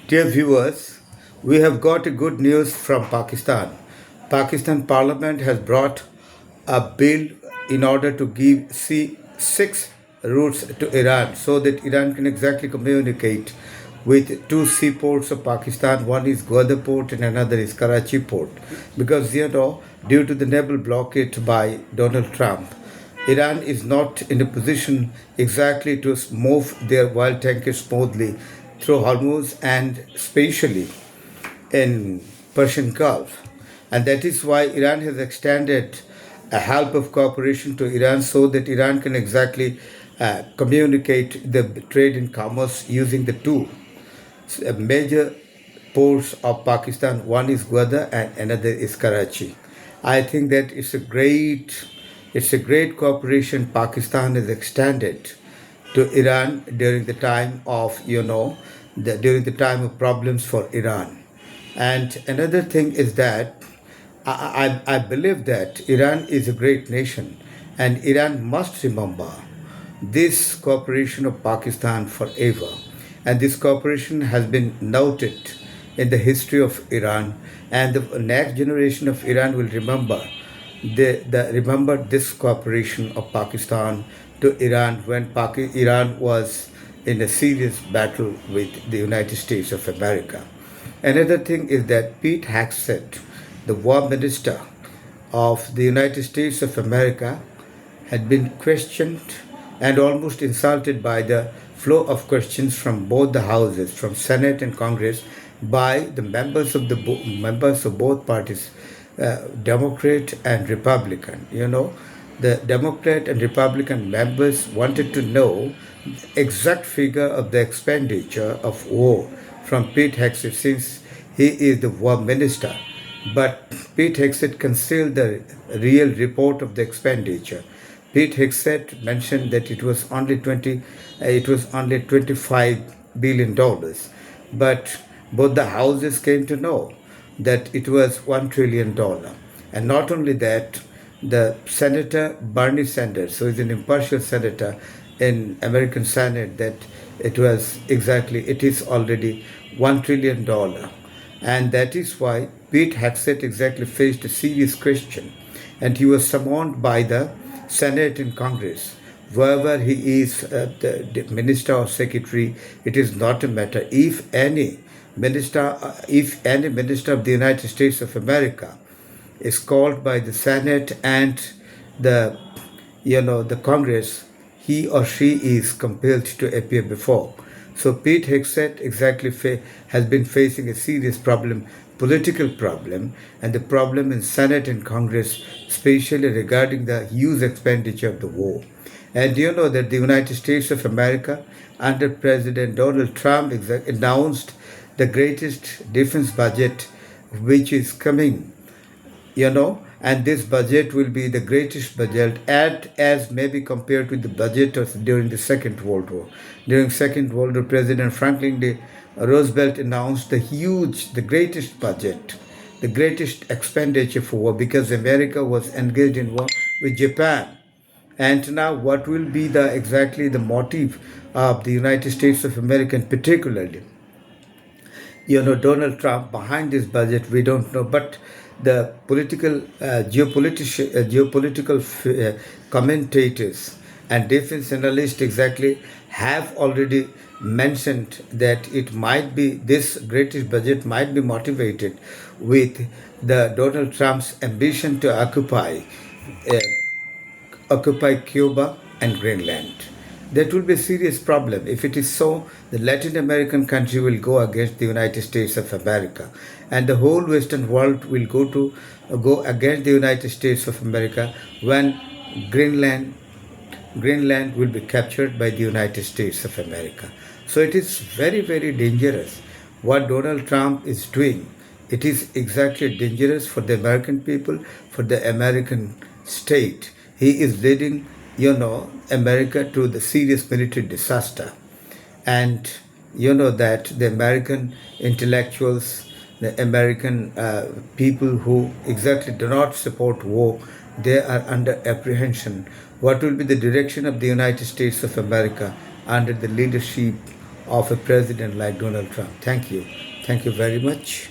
Dear viewers, we have got a good news from Pakistan. Pakistan Parliament has brought a bill in order to give six routes to Iran so that Iran can exactly communicate with two seaports of Pakistan. One is Gwadar port and another is Karachi port. Because due to the naval blockade by Donald Trump, Iran is not in a position exactly to move their oil tankers smoothly through Hormuz and especially in Persian Gulf. And that is why Iran has extended a help of cooperation to Iran so that Iran can exactly communicate the trade and commerce using the two major ports of Pakistan. One is Gwadar and another is Karachi. I think that it's a great cooperation Pakistan has extended to Iran during the time of during the time of problems for Iran. And another thing is that I believe that Iran is a great nation and Iran must remember this cooperation of Pakistan forever. And this cooperation has been noted in the history of Iran, and the next generation of Iran will remember this cooperation of Pakistan to Iran when Iran was in a serious battle with the United States of America. Another thing is that Pete Hegseth, the war minister of the United States of America, had been questioned and almost insulted by the flow of questions from both the houses, from Senate and Congress, by the members of both parties, Democrat and Republican. The Democrat and Republican members wanted to know the exact figure of the expenditure of war from Pete Hegseth since he is the war minister. But Pete Hegseth concealed the real report of the expenditure. Pete Hegseth mentioned that it was only $25 billion, but both the houses came to know that it was $1 trillion. And not only that, the Senator Bernie Sanders, who is an impartial senator in American Senate, that it is already $1 trillion. And that is why Pete Hegseth exactly faced a serious question, and he was summoned by the Senate and Congress. Wherever he is, the minister or secretary, it is not a matter. If any minister of the United States of America is called by the Senate and the the Congress, he or she is compelled to appear before. So Pete Hegseth has been facing a serious problem, political problem, and the problem in Senate and Congress, especially regarding the huge expenditure of the war. And you know that the United States of America, under President Donald Trump, announced the greatest defense budget which is coming, and this budget will be the greatest budget as maybe compared with the budget during the Second World War. During Second World War, President Franklin D. Roosevelt announced the greatest budget, the greatest expenditure for war because America was engaged in war with Japan. And now, what will be exactly the motive of the United States of America, particularly Donald Trump behind this budget, we don't know. But the geopolitical commentators and defense analysts exactly have already mentioned that this greatest budget might be motivated with the Donald Trump's ambition to occupy Cuba and Greenland. That will be a serious problem. If it is so, the Latin American country will go against the United States of America, and the whole Western world will go against the United States of America when Greenland will be captured by the United States of America. So it is very, very dangerous what Donald Trump is doing. It is exactly dangerous for the American people, for the American state. He is leading America to the serious military disaster. And that the American intellectuals, the American people who exactly do not support war, they are under apprehension. What will be the direction of the United States of America under the leadership of a president like Donald Trump. Thank you. Thank you very much.